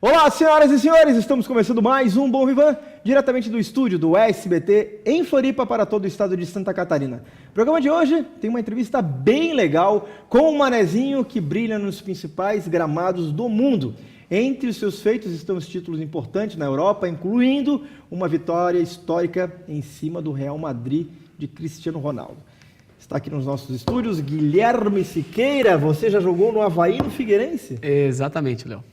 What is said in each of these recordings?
Olá, senhoras e senhores, estamos começando mais um Bom Vivan, diretamente do estúdio do SBT, em Floripa, para todo o estado de Santa Catarina. O programa de hoje tem uma entrevista bem legal com um manezinho que brilha nos principais gramados do mundo. Entre os seus feitos estão os títulos importantes na Europa, incluindo uma vitória histórica em cima do Real Madrid de Cristiano Ronaldo. Está aqui nos nossos estúdios, Guilherme Siqueira. Você já jogou no Avaí, no Figueirense? Exatamente, Léo.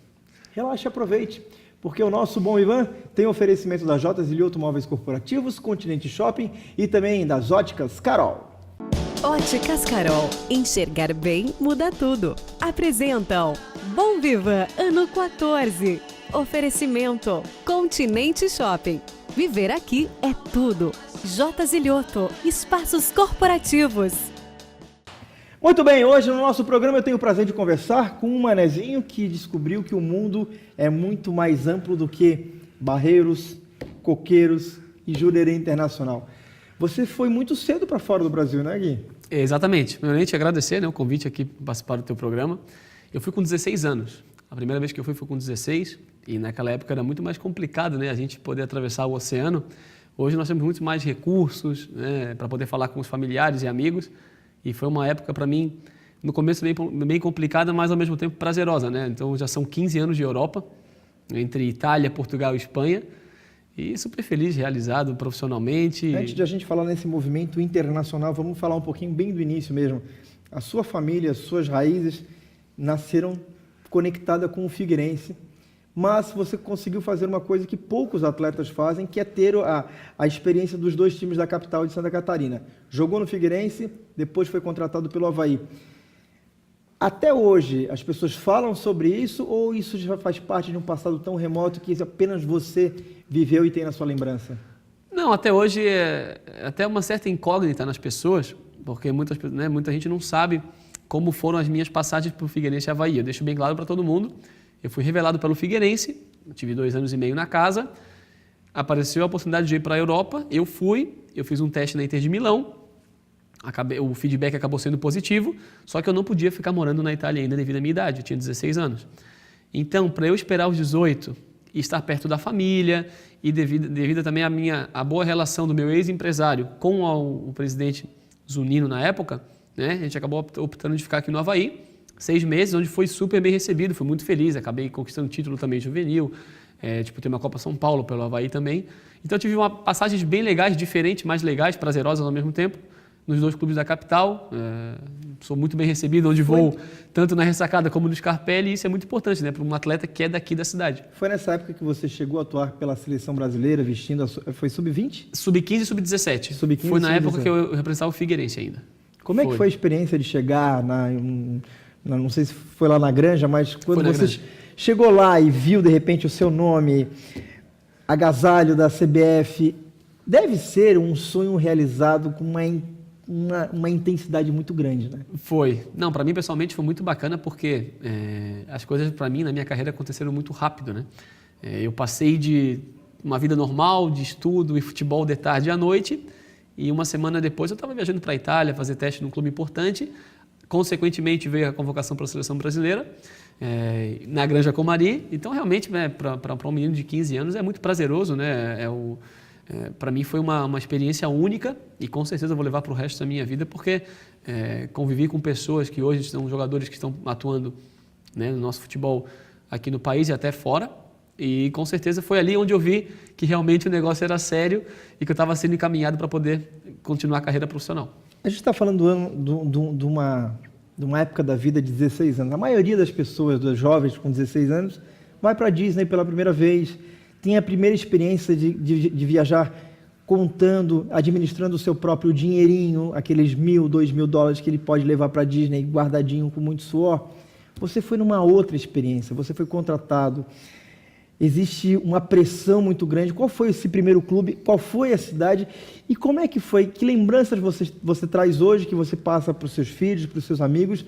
Relaxe e aproveite, porque o nosso Bom Vivan tem oferecimento da Jotas e Automóveis Corporativos, Continente Shopping e também das Óticas Carol. Óticas Carol. Enxergar bem muda tudo. Apresentam Bom Vivan Ano 14. Oferecimento Continente Shopping. Viver aqui é tudo. Jotas e Espaços Corporativos. Muito bem, hoje no nosso programa eu tenho o prazer de conversar com um manezinho que descobriu que o mundo é muito mais amplo do que barreiros, coqueiros e Jurerê Internacional. Você foi muito cedo para fora do Brasil, né, Gui? Exatamente. Primeiramente, te agradecer, o convite aqui para participar do teu programa. Eu fui com 16 anos. A primeira vez que eu fui foi com 16 e naquela época era muito mais complicado, a gente poder atravessar o oceano. Hoje nós temos muito mais recursos, para poder falar com os familiares e amigos. E foi uma época, para mim, no começo bem complicada, mas ao mesmo tempo prazerosa, Então já são 15 anos de Europa, entre Itália, Portugal e Espanha. E super feliz, realizado profissionalmente. Antes de a gente falar nesse movimento internacional, vamos falar um pouquinho bem do início mesmo. A sua família, as suas raízes nasceram conectadas com o Figueirense, mas você conseguiu fazer uma coisa que poucos atletas fazem, que é ter a experiência dos dois times da capital de Santa Catarina. Jogou no Figueirense, depois foi contratado pelo Avaí. Até hoje, as pessoas falam sobre isso ou isso já faz parte de um passado tão remoto que apenas você viveu e tem na sua lembrança? Não, até hoje é até uma certa incógnita nas pessoas, porque muita gente não sabe como foram as minhas passagens por Figueirense e Avaí. Eu deixo bem claro para todo mundo. Eu fui revelado pelo Figueirense, tive 2 anos e meio na casa, apareceu a oportunidade de ir para a Europa, eu fiz um teste na Inter de Milão, o feedback acabou sendo positivo, só que eu não podia ficar morando na Itália ainda devido à minha idade, eu tinha 16 anos. Então, para eu esperar os 18 e estar perto da família, e devido também à boa relação do meu ex-empresário com o presidente Zunino na época, a gente acabou optando de ficar aqui no Avaí, 6 meses, onde foi super bem recebido, fui muito feliz, acabei conquistando título também juvenil, ter uma Copa São Paulo pelo Avaí também. Então eu tive passagens bem legais, diferentes, mais legais, prazerosas ao mesmo tempo, nos 2 clubes da capital. Sou muito bem recebido onde vou, tanto na Ressacada como no Scarpelli, e isso é muito importante, para um atleta que é daqui da cidade. Foi nessa época que você chegou a atuar pela seleção brasileira, vestindo foi sub-20? Sub-15 e sub-17. Sub-15 foi na época que eu representava o Figueirense ainda. Como é que foi a experiência de chegar não sei se foi lá na Granja, mas quando você chegou lá e viu de repente o seu nome, agasalho da CBF, deve ser um sonho realizado com uma intensidade muito grande, né? Foi. Não, para mim pessoalmente foi muito bacana porque as coisas para mim na minha carreira aconteceram muito rápido, Eu passei de uma vida normal, de estudo e futebol de tarde à noite, e uma semana depois eu estava viajando para a Itália, fazer teste num clube importante. Consequentemente, veio a convocação para a seleção brasileira, na Granja Comari. Então, realmente, para um menino de 15 anos, é muito prazeroso, para mim foi uma experiência única e com certeza eu vou levar para o resto da minha vida, porque convivi com pessoas que hoje são jogadores que estão atuando no nosso futebol aqui no país e até fora. E com certeza foi ali onde eu vi que realmente o negócio era sério e que eu estava sendo encaminhado para poder continuar a carreira profissional. A gente está falando de uma época da vida de 16 anos. A maioria das pessoas, dos jovens com 16 anos, vai para a Disney pela primeira vez, tem a primeira experiência de viajar contando, administrando o seu próprio dinheirinho, aqueles $1.000, $2.000 que ele pode levar para a Disney guardadinho com muito suor. Você foi numa outra experiência, você foi contratado. Existe uma pressão muito grande. Qual foi esse primeiro clube? Qual foi a cidade? E como é que foi? Que lembranças você traz hoje, que você passa para os seus filhos, para os seus amigos,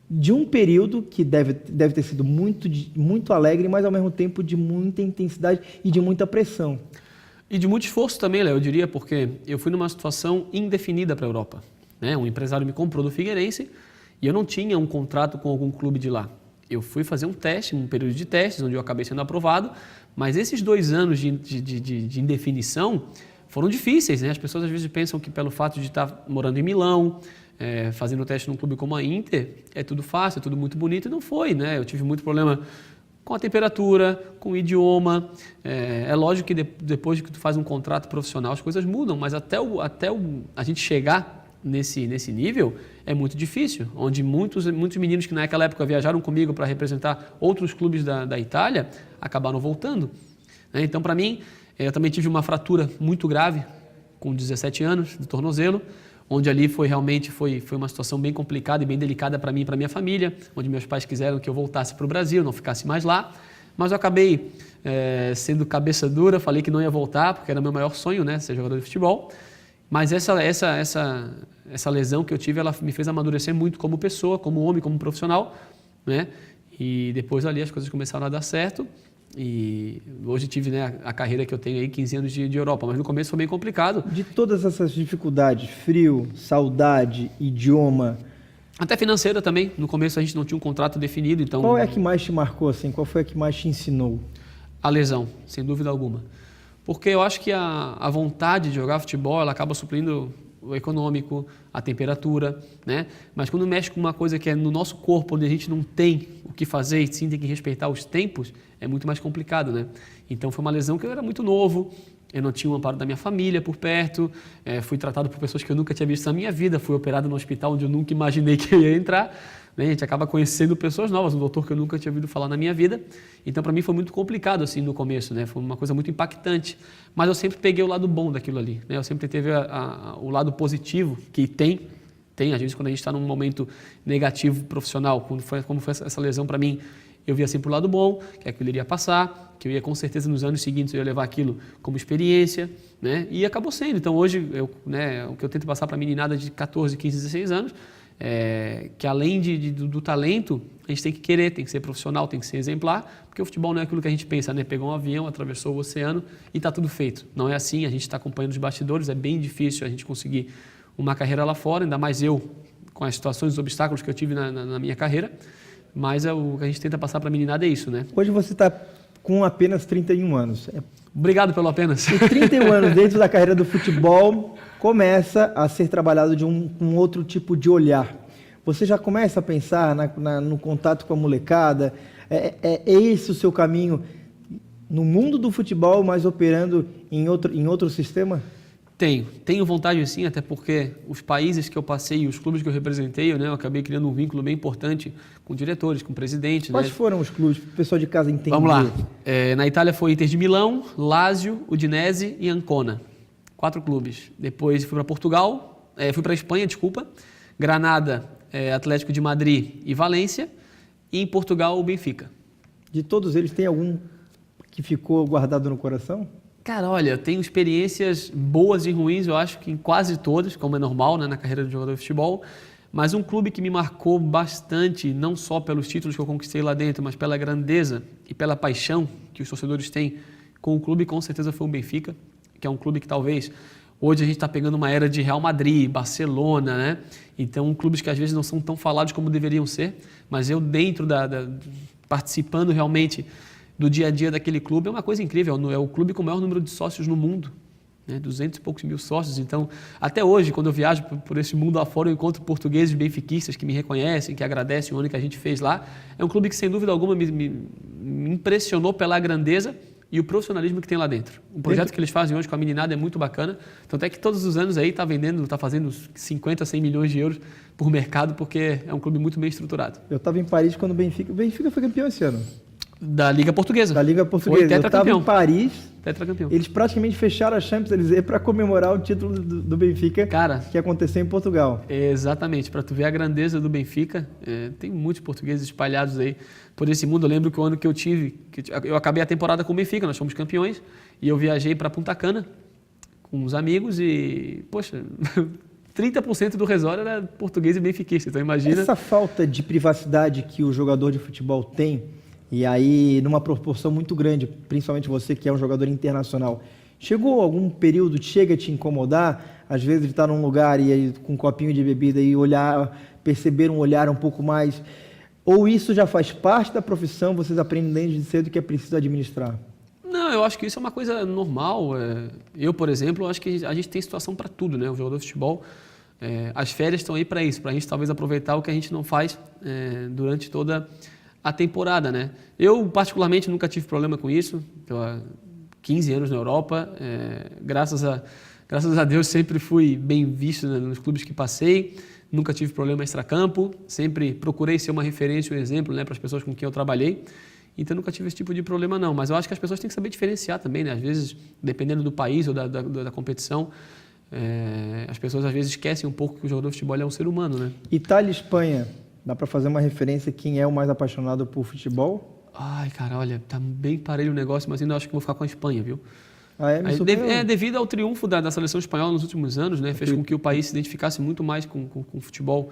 de um período que deve ter sido muito alegre, mas ao mesmo tempo de muita intensidade e de muita pressão? E de muito esforço também, Léo, eu diria, porque eu fui numa situação indefinida para a Europa. Um empresário me comprou do Figueirense e eu não tinha um contrato com algum clube de lá. eu fui fazer um teste, um período de testes, onde eu acabei sendo aprovado, mas esses 2 anos de indefinição foram difíceis, né? As pessoas às vezes pensam que pelo fato de estar morando em Milão, fazendo teste num clube como a Inter, é tudo fácil, é tudo muito bonito, e não foi, né? Eu tive muito problema com a temperatura, com o idioma. É lógico que depois que tu faz um contrato profissional, as coisas mudam, mas até a gente chegar nesse nível é muito difícil, onde muitos meninos que naquela época viajaram comigo para representar outros clubes da Itália acabaram voltando, né? Então, para mim, eu também tive uma fratura muito grave com 17 anos do tornozelo, onde ali foi uma situação bem complicada e bem delicada para mim e para minha família, onde meus pais quiseram que eu voltasse para o Brasil, não ficasse mais lá, mas eu acabei sendo cabeça dura, falei que não ia voltar, porque era meu maior sonho, né, ser jogador de futebol, mas essa lesão que eu tive, ela me fez amadurecer muito como pessoa, como homem, como profissional, né, e depois ali as coisas começaram a dar certo. E hoje tive, né, a carreira que eu tenho aí, 15 anos de Europa, mas no começo foi bem complicado. De todas essas dificuldades, frio, saudade, idioma... Até financeira também, no começo a gente não tinha um contrato definido, então... Qual é a que mais te marcou, assim? Qual foi a que mais te ensinou? A lesão, sem dúvida alguma. Porque eu acho que a vontade de jogar futebol, ela acaba suprindo o econômico, a temperatura, né? Mas quando mexe com uma coisa que é no nosso corpo, onde a gente não tem o que fazer e sim tem que respeitar os tempos, é muito mais complicado, né? Então foi uma lesão que eu era muito novo, eu não tinha o amparo da minha família por perto, fui tratado por pessoas que eu nunca tinha visto na minha vida, fui operado no hospital onde eu nunca imaginei que eu ia entrar, né? A gente acaba conhecendo pessoas novas, um doutor que eu nunca tinha ouvido falar na minha vida. Então, para mim, foi muito complicado assim no começo, né? Foi uma coisa muito impactante. Mas eu sempre peguei o lado bom daquilo ali, né? Eu sempre teve o lado positivo que tem. Às vezes, quando a gente está num momento negativo profissional, como foi essa lesão para mim, eu via sempre o lado bom, que aquilo iria passar, que eu ia com certeza nos anos seguintes eu ia levar aquilo como experiência, né? E acabou sendo. Então, hoje, o que eu tento passar para a meninada de 14, 15, 16 anos, que além do talento, a gente tem que querer, tem que ser profissional, tem que ser exemplar, porque o futebol não é aquilo que a gente pensa, né? Pegou um avião, atravessou o oceano e está tudo feito. Não é assim, a gente está acompanhando os bastidores, é bem difícil a gente conseguir uma carreira lá fora, ainda mais eu, com as situações, os obstáculos que eu tive na minha carreira, mas o que a gente tenta passar para a meninada é isso, né? Hoje você está com apenas 31 anos. Obrigado pelo apenas. E 31 anos dentro da carreira do futebol começa a ser trabalhado de um outro tipo de olhar. Você já começa a pensar no contato com a molecada? É esse o seu caminho no mundo do futebol, mas operando em outro sistema? Tenho vontade sim, até porque os países que eu passei, os clubes que eu representei, né, eu acabei criando um vínculo bem importante com diretores, com presidentes. Quais foram os clubes, para o pessoal de casa entender? Vamos lá. Na Itália foi Inter de Milão, Lazio, Udinese e Ancona. 4 clubes. Depois fui para Portugal, fui para a Espanha, Granada, Atlético de Madrid e Valência. E em Portugal, o Benfica. De todos eles, tem algum que ficou guardado no coração? Cara, olha, eu tenho experiências boas e ruins, eu acho que em quase todas, como é normal, né, na carreira de jogador de futebol, mas um clube que me marcou bastante, não só pelos títulos que eu conquistei lá dentro, mas pela grandeza e pela paixão que os torcedores têm com o clube, com certeza foi o Benfica, que é um clube que talvez hoje a gente está pegando uma era de Real Madrid, Barcelona, né? Então, clubes que às vezes não são tão falados como deveriam ser, mas eu dentro participando realmente do dia a dia daquele clube, é uma coisa incrível, é o clube com o maior número de sócios no mundo, né? 200 e poucos mil sócios, então até hoje, quando eu viajo por esse mundo afora, eu encontro portugueses benfiquistas que me reconhecem, que agradecem o ano que a gente fez lá, é um clube que sem dúvida alguma me impressionou pela grandeza e o profissionalismo que tem lá dentro. O projeto que eles fazem hoje com a meninada é muito bacana, tanto é que todos os anos aí está fazendo 50, 100 milhões de euros por mercado, porque é um clube muito bem estruturado. Eu estava em Paris quando o Benfica foi campeão esse ano. Da Liga Portuguesa. Da Liga Portuguesa. Eu estava em Paris. Tetracampeão. Eles praticamente fecharam a Champs-Élysées para comemorar o título do Benfica, que aconteceu em Portugal. Exatamente. Para tu ver a grandeza do Benfica, tem muitos portugueses espalhados aí por esse mundo. Eu lembro que o ano que eu acabei a temporada com o Benfica, nós fomos campeões, e eu viajei para Punta Cana com uns amigos e, poxa, 30% do resort era português e benfiquista. Então imagina... Essa falta de privacidade que o jogador de futebol tem, e aí numa proporção muito grande, principalmente você que é um jogador internacional, chegou algum período, chega a te incomodar, às vezes estar num lugar e aí, com um copinho de bebida e perceber um olhar um pouco mais Ou isso já faz parte da profissão, vocês aprendem desde cedo que é preciso administrar? Não, eu acho que isso é uma coisa normal. Eu, por exemplo, acho que a gente tem situação para tudo, né? O jogador de futebol, as férias estão aí para isso, para a gente talvez aproveitar o que a gente não faz durante toda a temporada, né? Eu, particularmente, nunca tive problema com isso. Estou há 15 anos na Europa. Graças a Deus, sempre fui bem visto, né, nos clubes que passei. Nunca tive problema extracampo. Sempre procurei ser uma referência, um exemplo, né, para as pessoas com quem eu trabalhei. Então, nunca tive esse tipo de problema, não. Mas eu acho que as pessoas têm que saber diferenciar também, né? Às vezes, dependendo do país ou da competição, as pessoas às vezes esquecem um pouco que o jogador de futebol é um ser humano, né? Itália e Espanha, dá para fazer uma referência quem é o mais apaixonado por futebol? Ai, cara, olha, tá bem parelho o negócio, mas ainda acho que vou ficar com a Espanha, viu? Devido ao triunfo da seleção espanhola nos últimos anos, né? Fez com que o país se identificasse muito mais com o futebol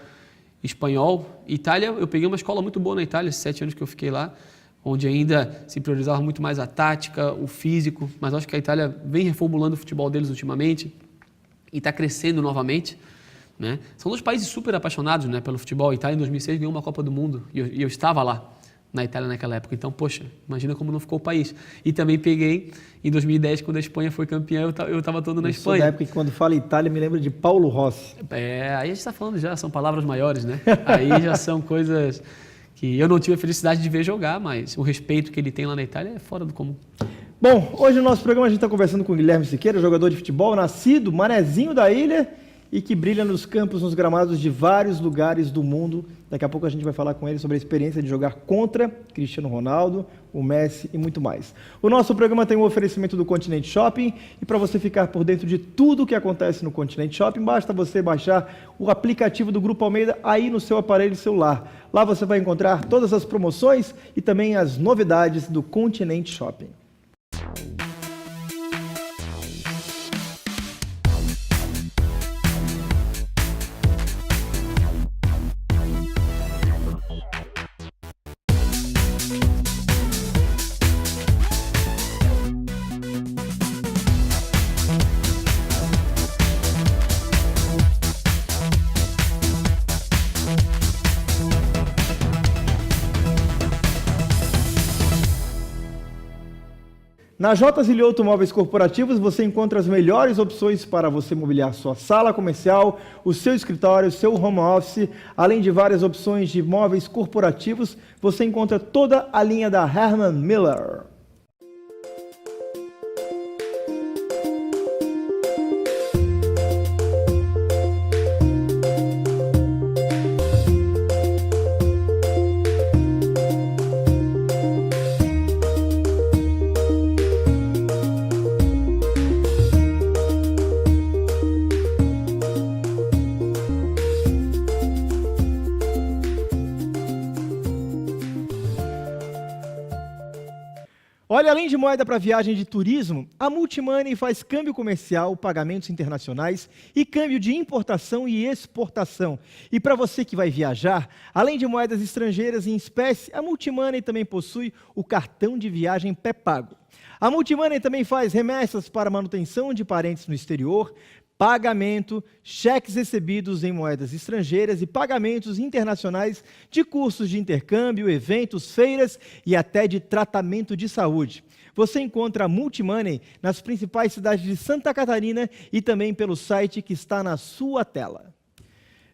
espanhol. Itália, eu peguei uma escola muito boa na Itália, 7 anos que eu fiquei lá, onde ainda se priorizava muito mais a tática, o físico, mas acho que a Itália vem reformulando o futebol deles ultimamente e está crescendo novamente, né? São dois países super apaixonados, né, pelo futebol. A Itália, em 2006, ganhou uma Copa do Mundo e eu estava lá na Itália naquela época. Então, poxa, imagina como não ficou o país. E também peguei, em 2010, quando a Espanha foi campeã, eu estava todo na Espanha. Na época que quando fala Itália, me lembra de Paulo Rossi. Aí a gente está falando já, são palavras maiores, né? Aí já são coisas que eu não tive a felicidade de ver jogar, mas o respeito que ele tem lá na Itália é fora do comum. Bom, hoje no nosso programa a gente está conversando com o Guilherme Siqueira, jogador de futebol, nascido, manezinho da ilha e que brilha nos campos, nos gramados de vários lugares do mundo. Daqui a pouco a gente vai falar com ele sobre a experiência de jogar contra Cristiano Ronaldo, o Messi e muito mais. O nosso programa tem um oferecimento do Continente Shopping e para você ficar por dentro de tudo o que acontece no Continente Shopping, basta você baixar o aplicativo do Grupo Almeida aí no seu aparelho celular. Lá você vai encontrar todas as promoções e também as novidades do Continente Shopping. Na J. Zilli Automóveis Corporativos você encontra as melhores opções para você mobiliar sua sala comercial, o seu escritório, o seu home office, além de várias opções de móveis corporativos, você encontra toda a linha da Herman Miller. Olha, além de moeda para viagem de turismo, a Multimoney faz câmbio comercial, pagamentos internacionais e câmbio de importação e exportação. E para você que vai viajar, além de moedas estrangeiras em espécie, a Multimoney também possui o cartão de viagem pré-pago. A Multimoney também faz remessas para manutenção de parentes no exterior, pagamento, cheques recebidos em moedas estrangeiras e pagamentos internacionais de cursos de intercâmbio, eventos, feiras e até de tratamento de saúde. Você encontra a Multimoney nas principais cidades de Santa Catarina e também pelo site que está na sua tela.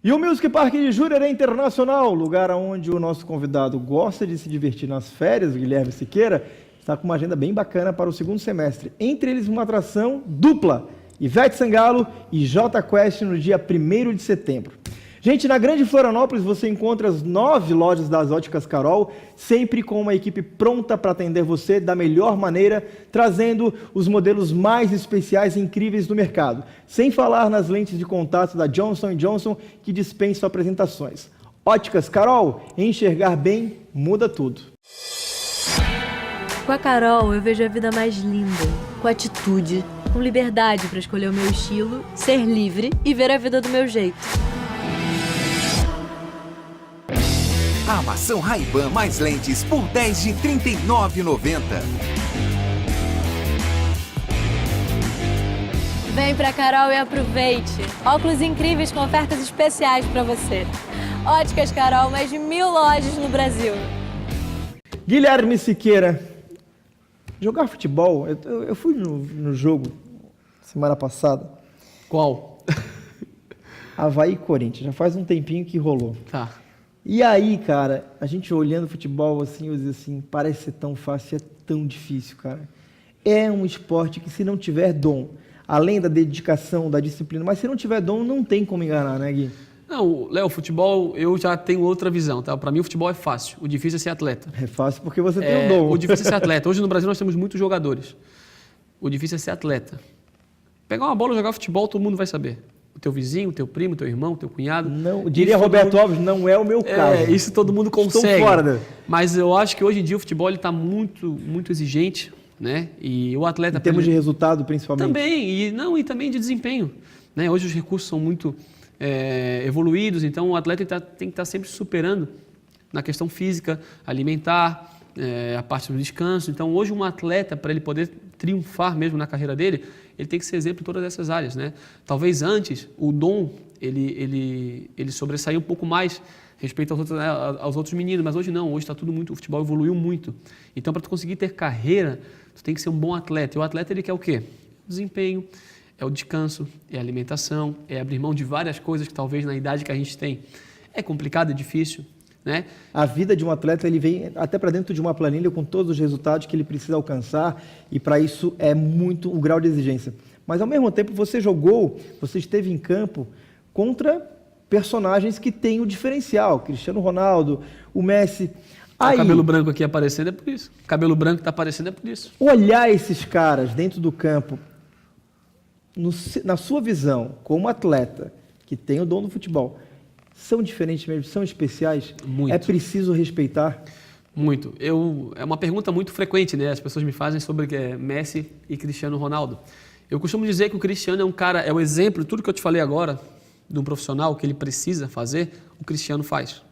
E o Music Park de Jurerê Internacional, lugar onde o nosso convidado gosta de se divertir nas férias, o Guilherme Siqueira, está com uma agenda bem bacana para o segundo semestre. Entre eles, uma atração dupla, Ivete Sangalo e Jota Quest no dia 1º de setembro. Gente, na Grande Florianópolis você encontra as 9 lojas das Óticas Carol, sempre com uma equipe pronta para atender você da melhor maneira, trazendo os modelos mais especiais e incríveis do mercado. Sem falar nas lentes de contato da Johnson & Johnson, que dispensam apresentações. Óticas Carol, enxergar bem muda tudo. Com a Carol eu vejo a vida mais linda, com atitude, com liberdade para escolher o meu estilo, ser livre e ver a vida do meu jeito. Armação Ray-Ban mais lentes por 10 de R$ 39,90. Vem pra Carol e aproveite! Óculos incríveis com ofertas especiais para você. Óticas Carol, mais de 1000 lojas no Brasil. Guilherme Siqueira, jogar futebol, eu fui no jogo semana passada. Qual? Avaí e Corinthians, já faz um tempinho que rolou. Tá. E aí, cara, a gente olhando futebol assim, eu dizia assim, parece ser tão fácil, é tão difícil, cara. É um esporte que se não tiver dom, além da dedicação, da disciplina, mas se não tiver dom, não tem como enganar, né, Gui? Não, Léo, futebol, eu já tenho outra visão, tá? Para mim o futebol é fácil, o difícil é ser atleta. É fácil porque você tem um dom. O difícil é ser atleta. Hoje no Brasil nós temos muitos jogadores. O difícil é ser atleta. Pegar uma bola e jogar futebol, todo mundo vai saber. O teu vizinho, o teu primo, o teu irmão, o teu cunhado. Não, diria Roberto Alves, não é o meu caso. Isso todo mundo consegue. Estou fora. Mas eu acho que hoje em dia o futebol está muito, muito exigente, né? E o atleta... Em termos de resultado, principalmente. Também, e também de desempenho. Né? Hoje os recursos são muito evoluídos, então o atleta tem que estar sempre se superando na questão física, alimentar, a parte do descanso. Então hoje um atleta, para ele poder triunfar mesmo na carreira dele, ele tem que ser exemplo em todas essas áreas, né? Talvez antes o dom ele sobressaia um pouco mais respeito aos outros meninos, mas hoje não, hoje está tudo muito, o futebol evoluiu muito. Então para tu conseguir ter carreira, tu tem que ser um bom atleta. E o atleta ele quer o quê? Desempenho, é o descanso, é a alimentação, é abrir mão de várias coisas que talvez na idade que a gente tem é complicado, é difícil, né? A vida de um atleta, ele vem até para dentro de uma planilha com todos os resultados que ele precisa alcançar e para isso é muito o grau de exigência. Mas ao mesmo tempo você esteve em campo contra personagens que têm o diferencial, Cristiano Ronaldo, o Messi. O cabelo branco aqui aparecendo é por isso. O cabelo branco está aparecendo é por isso. Olhar esses caras dentro do campo, na sua visão, como atleta, que tem o dom do futebol, são diferentes mesmo, são especiais? Muito. É preciso respeitar? Muito. É uma pergunta muito frequente, né? As pessoas me fazem sobre Messi e Cristiano Ronaldo. Eu costumo dizer que o Cristiano é um cara, é o exemplo de tudo que eu te falei agora, de um profissional que ele precisa fazer, o Cristiano faz.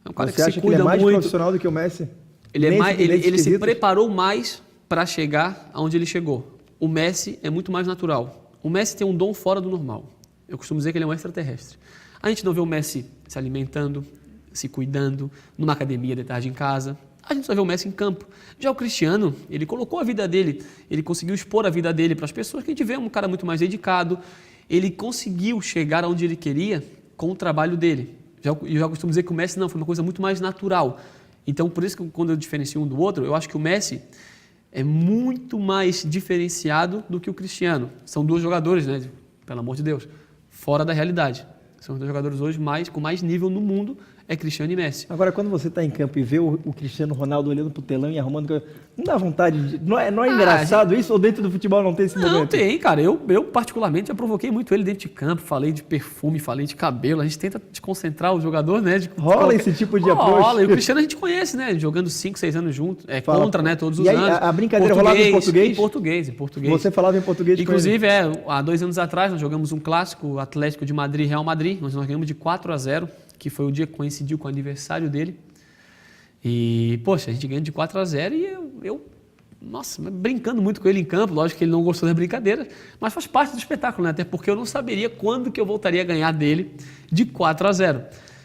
É um cara Você acha se que ele cuida é mais muito. profissional do que o Messi? Ele se preparou mais para chegar aonde ele chegou. O Messi é muito mais natural. O Messi tem um dom fora do normal. Eu costumo dizer que ele é um extraterrestre. A gente não vê o Messi se alimentando, se cuidando, numa academia de tarde em casa. A gente só vê o Messi em campo. Já o Cristiano, ele colocou a vida dele, ele conseguiu expor a vida dele para as pessoas, que a gente vê um cara muito mais dedicado. Ele conseguiu chegar aonde ele queria com o trabalho dele. Eu já costumo dizer que o Messi não, foi uma coisa muito mais natural. Então, por isso que quando eu diferencio um do outro, eu acho que o Messi é muito mais diferenciado do que o Cristiano. São dois jogadores, né? Pelo amor de Deus, fora da realidade. São os dois jogadores hoje com mais nível no mundo, é Cristiano e Messi. Agora, quando você está em campo e vê o Cristiano Ronaldo olhando para o telão e arrumando... Não dá vontade de... Não é engraçado isso? Ou dentro do futebol não tem esse momento? Não tem, cara. Eu particularmente, já provoquei muito ele dentro de campo. Falei de perfume, falei de cabelo. A gente tenta desconcentrar o jogador, né? Rola esse tipo de approach? Rola. E o Cristiano a gente conhece, né? Jogando 5, 6 anos juntos. Contra, né? Todos os anos. E aí, a brincadeira rolava em português? Em português. Você falava em português Inclusive, há 2 anos atrás, nós jogamos um clássico, Atlético de Madrid, Real Madrid. Nós ganhamos de 4-0, que foi o dia que coincidiu com o aniversário dele. E, poxa, a gente ganhou de 4-0 e nossa, brincando muito com ele em campo. Lógico que ele não gostou da brincadeira, mas faz parte do espetáculo, né? Até porque eu não saberia quando que eu voltaria a ganhar dele de 4-0.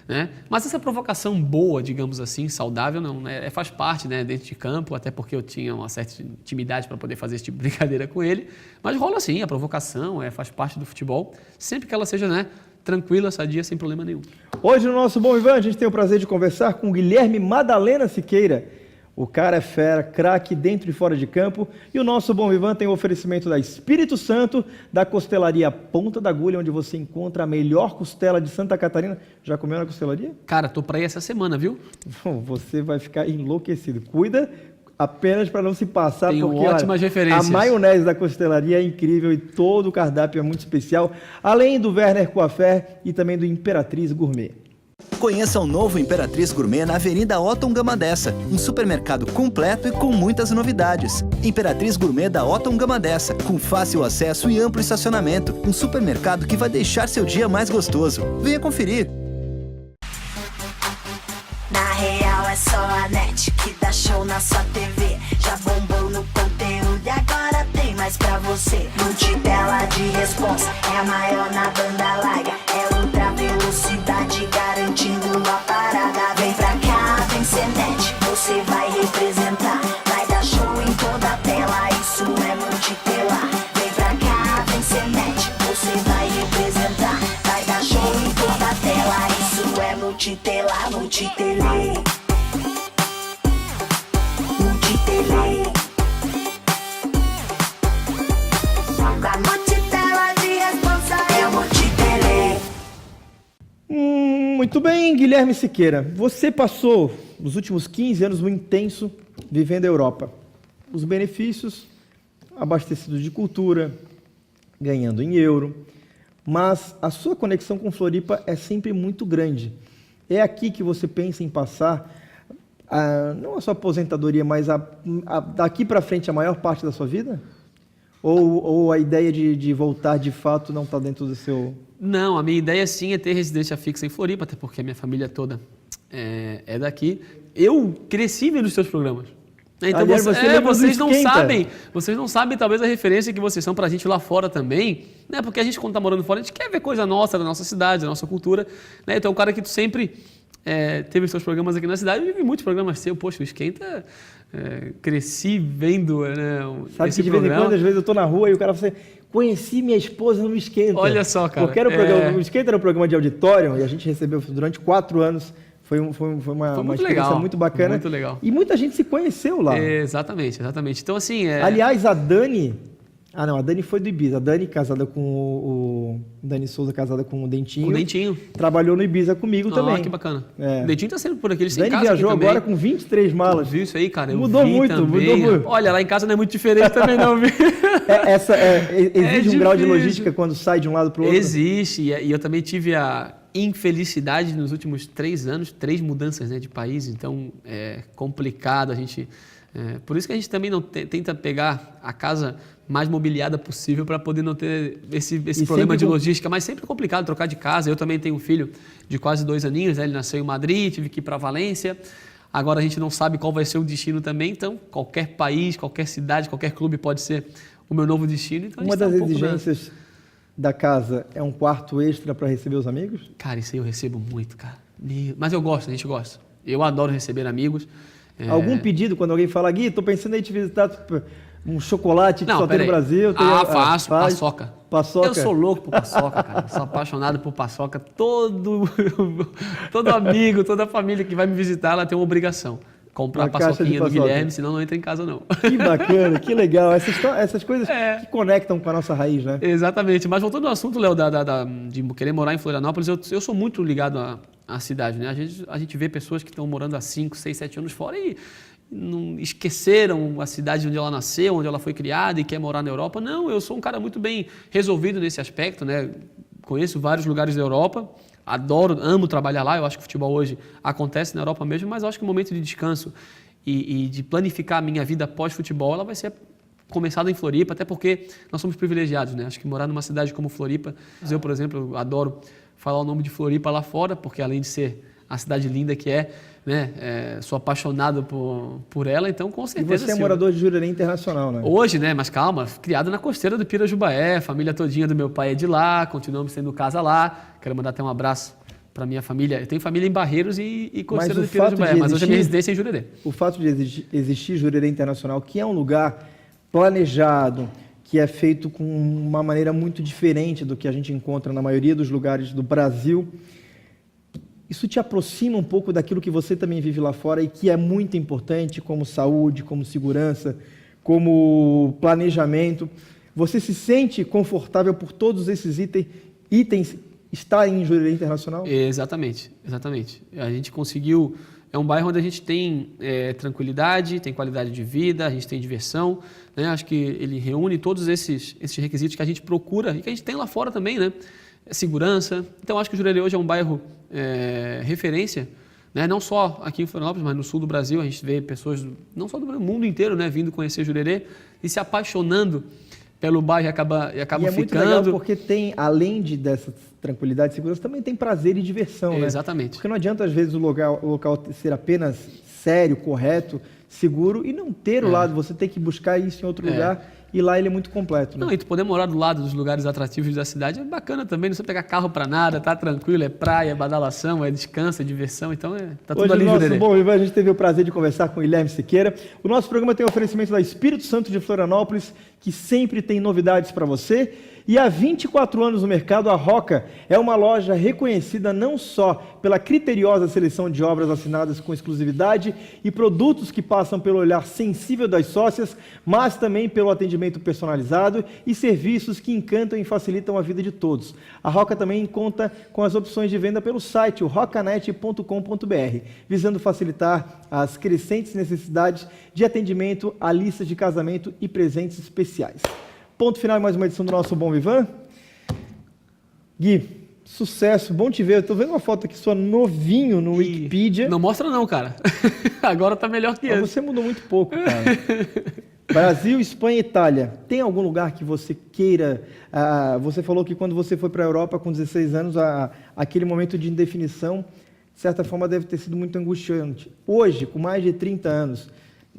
Né? Mas essa provocação boa, digamos assim, saudável, não, né? Faz parte, né, dentro de campo, até porque eu tinha uma certa intimidade para poder fazer esse tipo de brincadeira com ele. Mas rola sim, a provocação faz parte do futebol, sempre que ela seja, né, tranquila, sadia, sem problema nenhum. Hoje no nosso Bom Vivan, a gente tem o prazer de conversar com o Guilherme Madalena Siqueira. O cara é fera, craque dentro e fora de campo. E o nosso Bom Vivan tem o oferecimento da Espírito Santo, da Costelaria Ponta da Agulha, onde você encontra a melhor costela de Santa Catarina. Já comeu na costelaria? Cara, tô pra ir essa semana, viu? Bom, você vai ficar enlouquecido. Cuida apenas para não se passar, Tenho porque ótimas referências. A maionese da costelaria é incrível e todo o cardápio é muito especial, além do Werner Coafer e também do Imperatriz Gourmet. Conheça o novo Imperatriz Gourmet na Avenida Otton Gama Dessa, um supermercado completo e com muitas novidades. Imperatriz Gourmet da Otton Gama Dessa, com fácil acesso e amplo estacionamento, um supermercado que vai deixar seu dia mais gostoso. Venha conferir! Na real é só a NET que dá show na sua TV. Já bombou no conteúdo e agora tem mais pra você. Multitela de responsa, é a maior na banda larga. É ultra velocidade garantindo multitela, multitele. Multitele. Pra multitela de responsa é multitele. Muito bem, Guilherme Siqueira. Você passou os últimos 15 anos muito intenso vivendo a Europa. Os benefícios, abastecido de cultura, ganhando em euro, mas a sua conexão com Floripa é sempre muito grande. É aqui que você pensa em passar, não a sua aposentadoria, mas daqui para frente a maior parte da sua vida? Ou a ideia de voltar de fato não está dentro do seu... Não, a minha ideia sim é ter residência fixa em Floripa, até porque a minha família toda é daqui. Eu cresci vendo os seus programas. Então, aliás, vocês não sabem talvez a referência que vocês são pra gente lá fora também, né? Porque a gente, quando tá morando fora, a gente quer ver coisa nossa, da nossa cidade, da nossa cultura, né? Então, o cara que tu sempre teve seus programas aqui na cidade, eu vi muitos programas seus, poxa, o Esquenta, cresci vendo, né, sabe esse que de vez em programa. quando, às vezes eu tô na rua e o cara fala assim, conheci minha esposa no Esquenta. Olha só, cara. Porque era o Esquenta era um programa de auditório e a gente recebeu durante 4 anos. Foi uma experiência muito bacana. Muito legal. E muita gente se conheceu lá. Exatamente. Então, assim... Aliás, a Dani... Ah, não, a Dani foi do Ibiza. A Dani, casada com o Dani Souza, casada com o Dentinho. Com o Dentinho. Trabalhou no Ibiza comigo também. Ah, que bacana. O Dentinho tá sempre por aqui, ele sem Dani casa viajou aqui agora também. com 23 malas. Tu viu isso aí, cara? Mudou muito. Olha, lá em casa não é muito diferente também não, viu? Exige um grau de logística quando sai de um lado para o outro? Existe, e eu também tive a infelicidade nos últimos 3 anos, 3 mudanças, né, de país, então é complicado a gente... por isso que a gente também não tenta pegar a casa mais mobiliada possível para poder não ter esse problema de logística, mas sempre é complicado trocar de casa. Eu também tenho um filho de quase 2 aninhos, né? Ele nasceu em Madrid, tive que ir para Valência. Agora a gente não sabe qual vai ser o destino também, então qualquer país, qualquer cidade, qualquer clube pode ser o meu novo destino. Então, uma das exigências da casa é um quarto extra para receber os amigos? Cara, isso aí eu recebo muito, cara. Mas eu gosto, a gente gosta. Eu adoro receber amigos. Algum pedido quando alguém fala, Gui, tô pensando em te visitar, um chocolate que só tem no Brasil? Faço, paçoca. Paçoca? Eu sou louco por paçoca, cara. Sou apaixonado por paçoca. Todo amigo, toda família que vai me visitar, ela tem uma obrigação. Comprar a paçoquinha do Guilherme, senão não entra em casa, não. Que bacana, que legal. Essas coisas que conectam com a nossa raiz, né? Exatamente. Mas voltando ao assunto, Léo, de querer morar em Florianópolis, eu sou muito ligado à cidade, né? A gente vê pessoas que estão morando há 5, 6, 7 anos fora e não esqueceram a cidade onde ela nasceu, onde ela foi criada e quer morar na Europa. Não, eu sou um cara muito bem resolvido nesse aspecto, né? Conheço vários lugares da Europa. Amo trabalhar lá, eu acho que o futebol hoje acontece na Europa mesmo, mas eu acho que o momento de descanso e de planificar a minha vida pós-futebol, ela vai ser começada em Floripa, até porque nós somos privilegiados, né? Acho que morar numa cidade como Floripa, eu, por exemplo, adoro falar o nome de Floripa lá fora, porque além de ser a cidade linda que né? Sou apaixonado por ela, então com certeza... E você é morador de Jurerê Internacional, né? Hoje, né? Mas calma, criado na costeira do Pirajubaé, família todinha do meu pai é de lá, continuamos tendo casa lá. Quero mandar até um abraço para minha família. Eu tenho família em Barreiros e costeira do Pirajubaé, mas hoje a minha residência é em Jurerê. O fato de existir Jurerê Internacional, que é um lugar planejado, que é feito com uma maneira muito diferente do que a gente encontra na maioria dos lugares do Brasil, isso te aproxima um pouco daquilo que você também vive lá fora e que é muito importante, como saúde, como segurança, como planejamento. Você se sente confortável por todos esses itens estarem em Jurerê Internacional? Exatamente. A gente conseguiu... É um bairro onde a gente tem tranquilidade, tem qualidade de vida, a gente tem diversão, né? Acho que ele reúne todos esses requisitos que a gente procura e que a gente tem lá fora também, né? Segurança. Então, acho que o Jurerê hoje é um bairro referência, né? Não só aqui em Florianópolis, mas no sul do Brasil. A gente vê pessoas, não só do mundo inteiro, né? Vindo conhecer Jurerê e se apaixonando pelo bairro e acabam ficando. É muito legal porque tem, além dessa tranquilidade e segurança, também tem prazer e diversão, né? Exatamente. Porque não adianta, às vezes, o local ser apenas sério, correto, seguro e não ter o lado, você tem que buscar isso em outro lugar e lá ele é muito completo. Né? Não, e tu poder morar do lado dos lugares atrativos da cidade é bacana também, não precisa pegar carro pra nada, tá tranquilo, é praia, é badalação, é descanso, é diversão, então tá tudo Hoje ali, no nosso Jurerê. Bom Viver, a gente teve o prazer de conversar com o Guilherme Siqueira. O nosso programa tem um oferecimento da Espírito Santo de Florianópolis, que sempre tem novidades para você. E há 24 anos no mercado, a Roca é uma loja reconhecida não só pela criteriosa seleção de obras assinadas com exclusividade e produtos que passam pelo olhar sensível das sócias, mas também pelo atendimento personalizado e serviços que encantam e facilitam a vida de todos. A Roca também conta com as opções de venda pelo site, o rocanet.com.br, visando facilitar as crescentes necessidades de atendimento a listas de casamento e presentes especiais. Ponto final em mais uma edição do nosso Bom Vivan. Gui, sucesso, bom te ver. Eu tô vendo uma foto aqui sua novinho no Wikipedia. Não mostra não, cara. Agora tá melhor que Mas antes. você mudou muito pouco, cara. Brasil, Espanha e Itália. Tem algum lugar que você queira... você falou que quando você foi para a Europa com 16 anos, aquele momento de indefinição, de certa forma, deve ter sido muito angustiante. Hoje, com mais de 30 anos,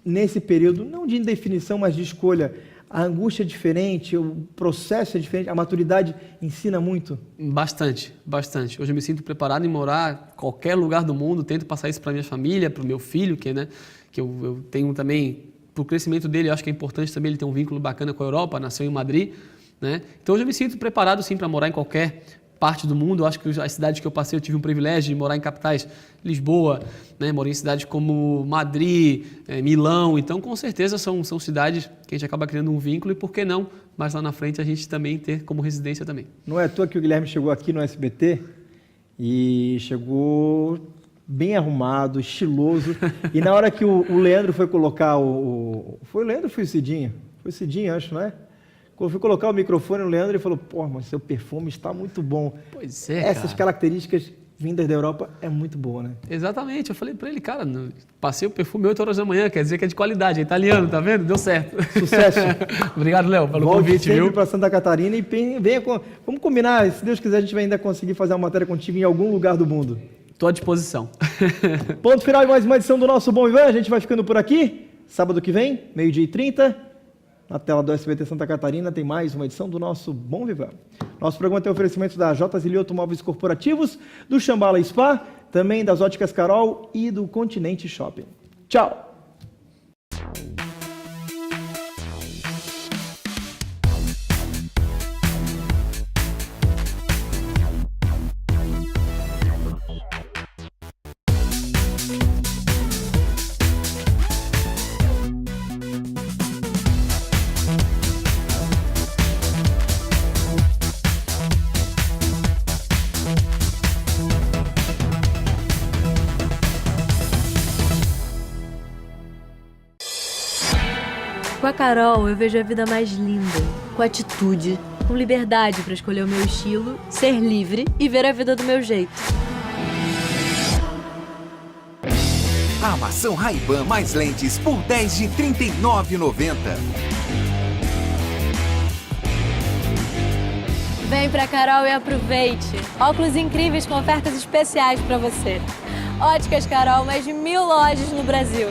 nesse período, não de indefinição, mas de escolha, a angústia é diferente, o processo é diferente, a maturidade ensina muito? Bastante, bastante. Hoje eu me sinto preparado em morar em qualquer lugar do mundo, tento passar isso para minha família, para o meu filho, que eu tenho também, para o crescimento dele, eu acho que é importante também ele ter um vínculo bacana com a Europa, nasceu em Madrid, né? Então hoje eu me sinto preparado sim para morar em qualquer parte do mundo. Eu acho que as cidades que eu passei, eu tive um privilégio de morar em capitais, Lisboa, né? Morei em cidades como Madrid, Milão, então com certeza são cidades que a gente acaba criando um vínculo e por que não, mas lá na frente a gente também ter como residência também. Não é à toa que o Guilherme chegou aqui no SBT e chegou bem arrumado, estiloso, e na hora que o Leandro foi colocar Foi o Leandro ou foi o Cidinho? Foi o Cidinho, acho, não é? Quando eu fui colocar o microfone no Leandro, ele falou, pô, mas seu perfume está muito bom. Pois é, Essas cara. características vindas da Europa é muito boa, né? Exatamente, eu falei para ele, cara, passei o perfume 8 horas da manhã, quer dizer que é de qualidade, é italiano, tá vendo? Deu certo. Sucesso. Obrigado, Léo, pelo Volte convite, sempre viu? para Santa Catarina e vamos combinar, se Deus quiser a gente vai ainda conseguir fazer uma matéria contigo em algum lugar do mundo. Estou à disposição. Ponto final de mais uma edição do nosso Bom Vivan, a gente vai ficando por aqui, sábado que vem, 12h30, na tela do SBT Santa Catarina tem mais uma edição do nosso Bom Vivan. Nosso programa tem oferecimento da J.Zili Automóveis Corporativos, do Shambhala Spa, também das Óticas Carol e do Continente Shopping. Tchau! Com a Carol, eu vejo a vida mais linda, com atitude, com liberdade para escolher o meu estilo, ser livre e ver a vida do meu jeito. Armação Ray-Ban mais lentes por 10 de R$ 39,90. Vem pra Carol e aproveite! Óculos incríveis com ofertas especiais para você. Óticas Carol, mais de 1000 lojas no Brasil.